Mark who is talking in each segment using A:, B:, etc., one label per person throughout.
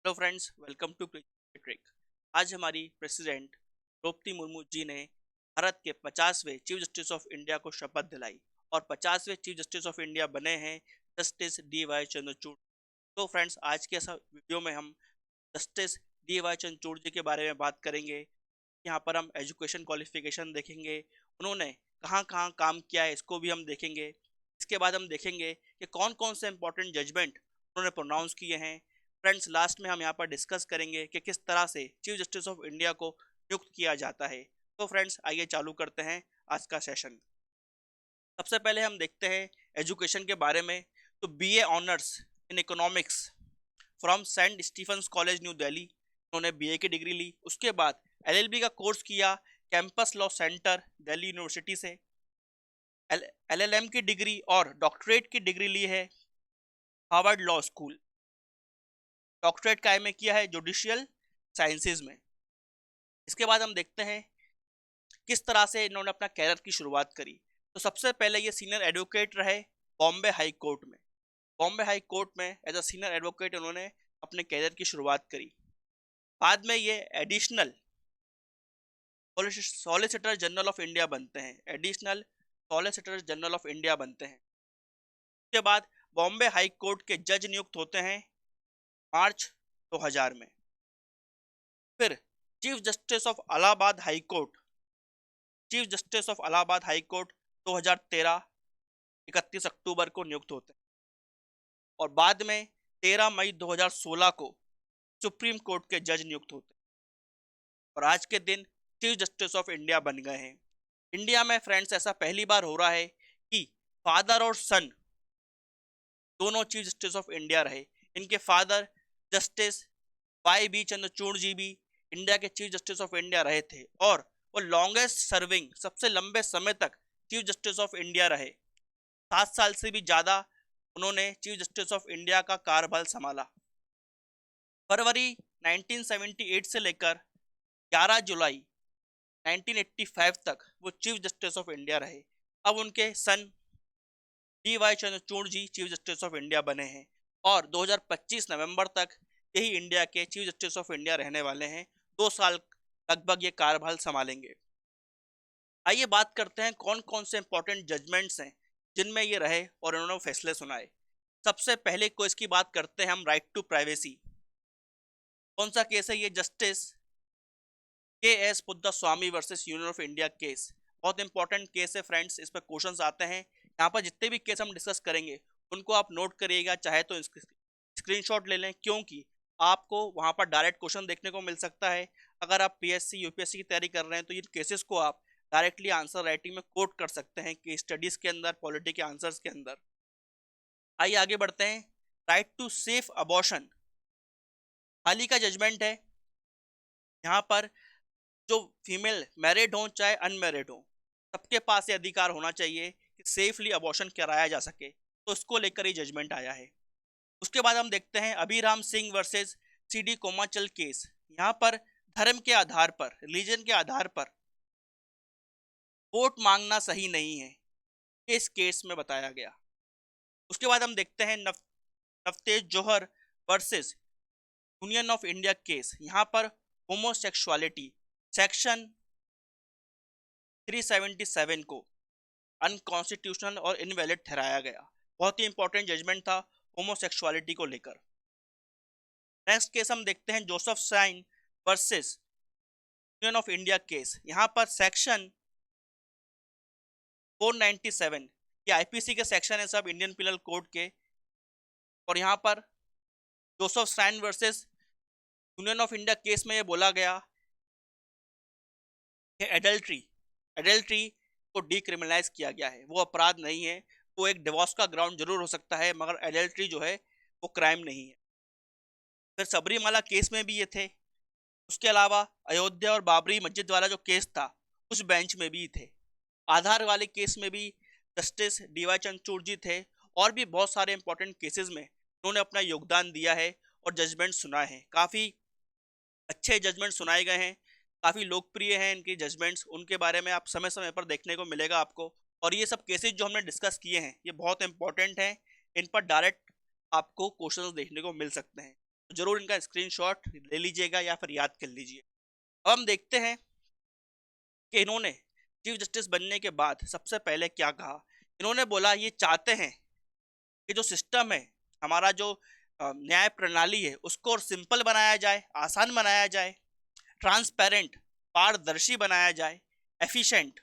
A: Hello friends, welcome to trick. आज हमारी president Droupadi Murmu ji ने भारत के 50वें चीफ जस्टिस ऑफ इंडिया को शपथ दिलाई और 50वें चीफ जस्टिस ऑफ इंडिया बने हैं जस्टिस डी वाई चंद्रचूड़। तो फ्रेंड्स, आज के इस वीडियो में हम जस्टिस डी वाई चंद्रचूड़ जी के बारे में बात करेंगे। यहाँ पर हम एजुकेशन क्वालिफिकेशन देखेंगे, उन्होंने कहाँ कहाँ काम किया है इसको भी हम देखेंगे। इसके बाद हम देखेंगे कि कौन कौन से इंपॉर्टेंट जजमेंट उन्होंने प्रोनाउंस किए हैं। फ्रेंड्स, लास्ट में हम यहाँ पर डिस्कस करेंगे कि किस तरह से चीफ जस्टिस ऑफ इंडिया को नियुक्त किया जाता है। तो फ्रेंड्स, आइए चालू करते हैं आज का सेशन। सबसे पहले हम देखते हैं एजुकेशन के बारे में। तो BA honours in economics from Saint Stephen's college new Delhi, उन्होंने बीए की डिग्री ली। उसके बाद एलएलबी का कोर्स किया campus law centre Delhi university से। एलएलएम की डिग्री और डॉक्टरेट की डिग्री ली है हार्वर्ड लॉ स्कूल। डॉक्टरेट का एमए किया है जुडिशियल साइंसेज में। इसके बाद हम देखते हैं किस तरह से इन्होंने अपना कैरियर की शुरुआत करी। तो सबसे पहले ये सीनियर एडवोकेट रहे बॉम्बे हाई कोर्ट में। बॉम्बे हाई कोर्ट में एज अ सीनियर एडवोकेट उन्होंने अपने कैरियर की शुरुआत करी। बाद में ये additional solicitor general of India बनते हैं, additional solicitor general of India बनते हैं। उसके बाद बॉम्बे हाई कोर्ट के जज नियुक्त होते हैं मार्च 2000 में। फिर chief justice of Allahabad high court, chief justice of Allahabad high court 2013 31 अक्टूबर को नियुक्त होते हैं और बाद में 13 मई 2016 को सुप्रीम कोर्ट के जज नियुक्त होते हैं और आज के दिन चीफ जस्टिस ऑफ इंडिया बन गए हैं। इंडिया में फ्रेंड्स ऐसा पहली बार हो रहा है कि फादर और सन दोनों चीफ जस्टिस ऑफ इंडिया रहे। इनके father justice Y B Chandrachud ji भी इंडिया के चीफ जस्टिस ऑफ इंडिया रहे थे और वो लॉन्गेस्ट सर्विंग, सबसे लंबे समय तक चीफ जस्टिस ऑफ इंडिया रहे। 7 साल से भी ज़्यादा उन्होंने चीफ जस्टिस ऑफ इंडिया का कार्यभार संभाला। फरवरी 1978 से लेकर 11 जुलाई 1985 तक वो चीफ जस्टिस ऑफ इंडिया रहे। अब उनके son D Y Chandrachud ji chief justice of India बने हैं और 2025 नवंबर तक यही इंडिया के चीफ जस्टिस ऑफ इंडिया रहने वाले हैं। 2 साल लगभग ये कार्यभार संभालेंगे। आइए बात करते हैं कौन कौन से इंपॉर्टेंट जजमेंट्स हैं जिनमें ये रहे और उन्होंने फैसले सुनाए। सबसे पहले केस की बात करते हैं हम, राइट टू प्राइवेसी। कौन सा केस है ये? Justice K S Puttaswamy versus union of India case. बहुत इंपॉर्टेंट केस है फ्रेंड्स, इस पर क्वेश्चंस आते हैं। यहाँ पर जितने भी केस हम डिस्कस करेंगे उनको आप नोट करिएगा, चाहे तो स्क्रीनशॉट ले लें, क्योंकि आपको वहाँ पर डायरेक्ट क्वेश्चन देखने को मिल सकता है। अगर आप पीएससी यूपीएससी की तैयारी कर रहे हैं तो इन केसेस को आप डायरेक्टली आंसर राइटिंग में कोट कर सकते हैं कि स्टडीज के अंदर, पॉलिटी के आंसर्स के अंदर। आइए आगे बढ़ते हैं। राइट टू सेफ अबॉर्शन हाल ही का जजमेंट है। यहाँ पर जो फीमेल मैरिड हो चाहे अनमैरिड हो, सबके पास ये अधिकार होना चाहिए कि सेफली अबॉर्शन कराया जा सके। तो इसको लेकर ये जजमेंट आया है। उसके बाद हम देखते हैं अभिराम सिंह वर्सेस सीडी कोमाचल केस। यहाँ पर धर्म के आधार पर, रिलीजन के आधार पर वोट मांगना सही नहीं है, इस केस में बताया गया। उसके बाद हम देखते हैं Navtej Johar versus union of India case. यहाँ पर होमोसेक्सुअलिटी सेक्शन 377 को अनकॉन्स्टिट्यूशनल और इनवैलिड ठहराया गया। बहुत ही इंपॉर्टेंट जजमेंट था होमोसेक्सुअलिटी को लेकर। नेक्स्ट केस हम देखते हैं Joseph Shine versus union of India case. यहाँ पर सेक्शन 497, ये आईपीसी के सेक्शन है सब, इंडियन पिनल कोड के। और यहाँ पर Joseph Shine versus union of India case में ये बोला गया कि एडल्ट्री को डीक्रिमिनलाइज किया गया है, वो अपराध नहीं है। वो एक डिवोर्स का ग्राउंड जरूर हो सकता है, मगर एडल्ट्री जो है वो क्राइम नहीं है। फिर सबरीमाला केस में भी ये थे। उसके अलावा अयोध्या और बाबरी मस्जिद वाला जो केस था उस बेंच में भी थे। आधार वाले केस में भी जस्टिस डी वाई चंद्रचूड़ जी थे। और भी बहुत सारे इंपॉर्टेंट केसेस में उन्होंने अपना योगदान दिया है और जजमेंट सुनाए हैं। काफ़ी अच्छे जजमेंट सुनाए गए हैं, काफ़ी लोकप्रिय हैं इनके जजमेंट्स। उनके बारे में आप समय समय पर देखने को मिलेगा आपको। और ये सब केसेस जो हमने डिस्कस किए हैं ये बहुत इंपॉर्टेंट हैं, इन पर डायरेक्ट आपको क्वेश्चंस देखने को मिल सकते हैं। तो जरूर इनका स्क्रीनशॉट ले लीजिएगा या फिर याद कर लीजिए। अब हम देखते हैं कि इन्होंने चीफ जस्टिस बनने के बाद सबसे पहले क्या कहा। इन्होंने बोला ये चाहते हैं कि जो सिस्टम है हमारा, जो न्याय प्रणाली है, उसको और सिंपल बनाया जाए, आसान बनाया जाए, ट्रांसपेरेंट पारदर्शी बनाया जाए, एफिशिएंट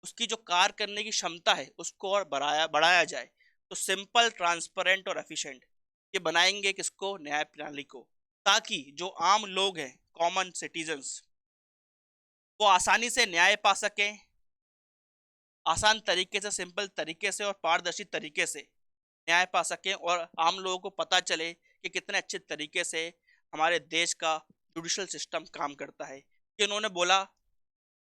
A: उसकी जो कार्य करने की क्षमता है उसको और बढ़ाया जाए। तो सिंपल, ट्रांसपेरेंट और एफिशिएंट ये बनाएंगे किसको? न्याय प्रणाली को, ताकि जो आम लोग हैं, कॉमन सिटीजन्स, वो आसानी से न्याय पा सकें, आसान तरीके से, सिंपल तरीके से और पारदर्शी तरीके से न्याय पा सकें, और आम लोगों को पता चले कि कितने अच्छे तरीके से हमारे देश का जुडिशल सिस्टम काम करता है। कि उन्होंने बोला,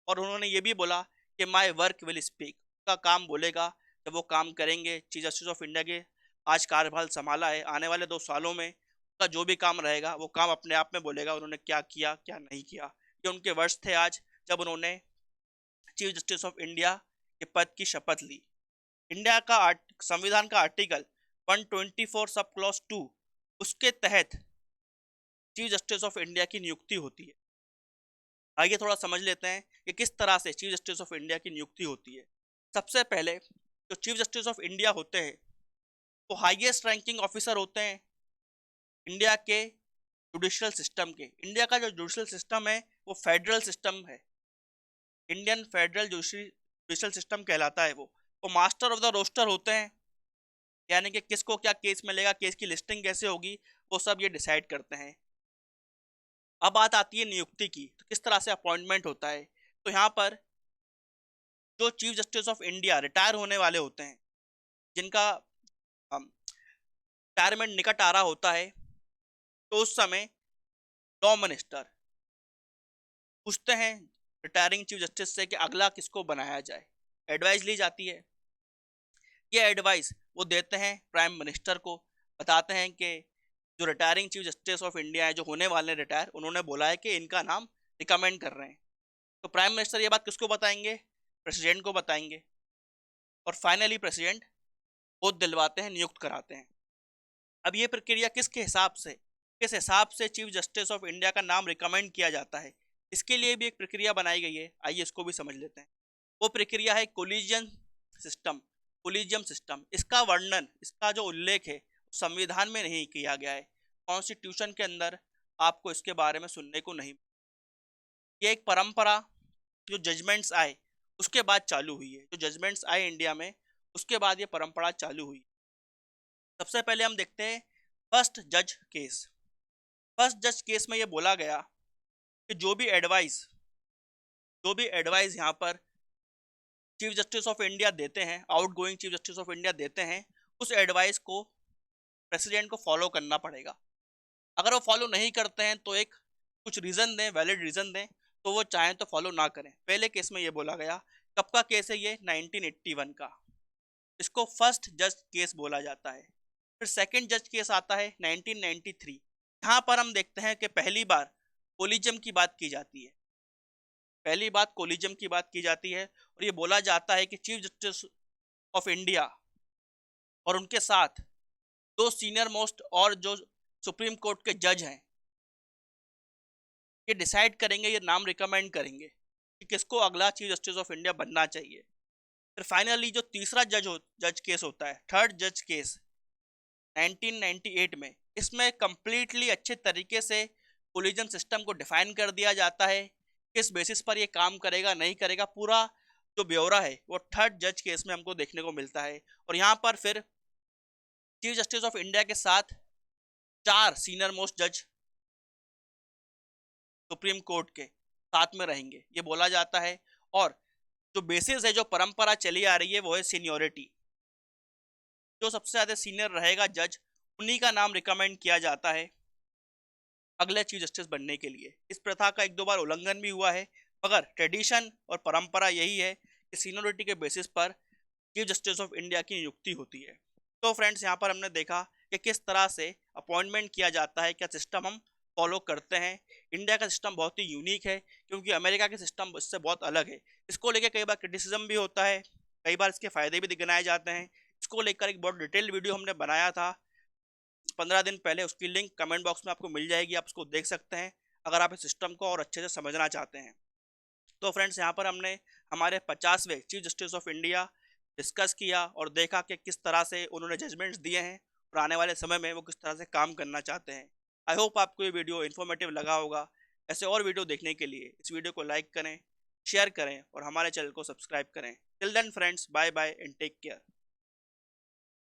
A: और उन्होंने ये भी बोला कि माई वर्क विल स्पीक, का काम बोलेगा जब वो काम करेंगे। चीफ जस्टिस ऑफ इंडिया के आज कार्यभार संभाला है, आने वाले 2 सालों में उसका जो भी काम रहेगा वो काम अपने आप में बोलेगा उन्होंने क्या किया क्या नहीं किया। ये उनके वर्ष थे आज जब उन्होंने चीफ जस्टिस ऑफ इंडिया के पद की शपथ ली। इंडिया का संविधान का आर्टिकल 124 सब क्लॉज 2, उसके तहत चीफ जस्टिस ऑफ इंडिया की नियुक्ति होती है। आइए थोड़ा समझ लेते हैं कि किस तरह से चीफ जस्टिस ऑफ इंडिया की नियुक्ति होती है। सबसे पहले जो चीफ जस्टिस ऑफ इंडिया होते हैं वो हाईएस्ट रैंकिंग ऑफिसर होते हैं इंडिया के जुडिशियल सिस्टम के। इंडिया का जो जुडिशियल सिस्टम है वो फेडरल सिस्टम है, इंडियन फेडरल जुडिशियल सिस्टम कहलाता है। वो मास्टर ऑफ द रोस्टर होते हैं, यानी कि किसको क्या केस मिलेगा, केस की लिस्टिंग कैसे होगी, वो सब ये डिसाइड करते हैं। अब बात आती है नियुक्ति की, तो किस तरह से अपॉइंटमेंट होता है। तो यहाँ पर जो chief justice of India retire होने वाले होते हैं, जिनका रिटायरमेंट निकट आ रहा होता है, तो उस समय लॉ मिनिस्टर पूछते हैं रिटायरिंग चीफ जस्टिस से कि अगला किसको बनाया जाए। एडवाइस ली जाती है। ये एडवाइस वो देते हैं प्राइम मिनिस्टर को, बताते हैं कि जो retiring chief justice of India है, जो होने वाले रिटायर, उन्होंने बोला है कि इनका नाम रिकमेंड कर रहे हैं। तो प्राइम मिनिस्टर ये बात किसको बताएंगे? प्रेसिडेंट को बताएंगे, और फाइनली प्रेसिडेंट खुद दिलवाते हैं, नियुक्त कराते हैं। अब ये प्रक्रिया किस हिसाब से चीफ जस्टिस ऑफ इंडिया का नाम रिकमेंड किया जाता है, इसके लिए भी एक प्रक्रिया बनाई गई है। आइए इसको भी समझ लेते हैं। वो प्रक्रिया है कोलिजियम सिस्टम। इसका वर्णन, इसका जो उल्लेख है संविधान में नहीं किया गया है, कॉन्स्टिट्यूशन के अंदर आपको इसके बारे में सुनने को नहीं। ये एक परंपरा जो जजमेंट्स आए उसके बाद चालू हुई है। जो जजमेंट्स आए इंडिया में, उसके बाद ये परंपरा चालू हुई। सबसे पहले हम देखते हैं फर्स्ट जज केस में ये बोला गया कि जो भी एडवाइस यहाँ पर चीफ जस्टिस ऑफ इंडिया देते हैं, outgoing chief justice of India देते हैं, उस एडवाइस को प्रेसिडेंट को फॉलो करना पड़ेगा। अगर वो फॉलो नहीं करते हैं तो कुछ रीज़न दें, वैलिड रीज़न दें, तो वो चाहें तो फॉलो ना करें। पहले केस में ये बोला गया। कब का केस है ये? 1981 का। इसको फर्स्ट जज केस बोला जाता है। फिर सेकंड जज केस आता है 1993। यहाँ पर हम देखते हैं कि पहली बार कोलिजियम की बात की जाती है। और ये बोला जाता है कि चीफ जस्टिस ऑफ इंडिया और उनके साथ 2 सीनियर मोस्ट और जो सुप्रीम कोर्ट के जज हैं, ये डिसाइड करेंगे, ये नाम रिकमेंड करेंगे कि किसको अगला चीफ जस्टिस ऑफ इंडिया बनना चाहिए। फिर फाइनली जो तीसरा जज केस होता है, थर्ड जज केस 1998 में, इसमें कंप्लीटली अच्छे तरीके से कोलिजन सिस्टम को डिफाइन कर दिया जाता है, किस बेसिस पर ये काम करेगा नहीं करेगा, पूरा जो ब्यौरा है वो थर्ड जज केस में हमको देखने को मिलता है। और यहाँ पर फिर चीफ जस्टिस ऑफ इंडिया के साथ 4 सीनियर मोस्ट जज सुप्रीम कोर्ट के साथ में रहेंगे, ये बोला जाता है। और जो बेसिस है, जो परंपरा चली आ रही है, वो है सीनियोरिटी। जो सबसे ज़्यादा सीनियर रहेगा जज, उन्हीं का नाम रिकमेंड किया जाता है अगले चीफ जस्टिस बनने के लिए। इस प्रथा का 1-2 बार उल्लंघन भी हुआ है, मगर ट्रेडिशन और परंपरा यही है कि सीनियोरिटी के बेसिस पर चीफ जस्टिस ऑफ इंडिया की नियुक्ति होती है। तो फ्रेंड्स, यहाँ पर हमने देखा कि किस तरह से अपॉइंटमेंट किया जाता है, क्या सिस्टम हम फॉलो करते हैं। इंडिया का सिस्टम बहुत ही यूनिक है, क्योंकि अमेरिका के सिस्टम इससे बहुत अलग है। इसको लेकर कई बार क्रिटिसिज्म भी होता है, कई बार इसके फ़ायदे भी गिनाए जाते हैं। इसको लेकर एक बहुत डिटेल वीडियो हमने बनाया था 15 दिन पहले, उसकी लिंक कमेंट बॉक्स में आपको मिल जाएगी, आप उसको देख सकते हैं अगर आप इस सिस्टम को और अच्छे से समझना चाहते हैं। तो फ्रेंड्स, यहाँ पर हमने हमारे 50वें chief justice of India discuss किया और देखा कि किस तरह से उन्होंने जजमेंट्स दिए हैं और आने वाले समय में वो किस तरह से काम करना चाहते हैं। आई होप आपको ये वीडियो इन्फॉर्मेटिव लगा होगा। ऐसे और वीडियो देखने के लिए इस वीडियो को लाइक करें, शेयर करें और हमारे चैनल को सब्सक्राइब करें। Till then friends, bye bye and take care.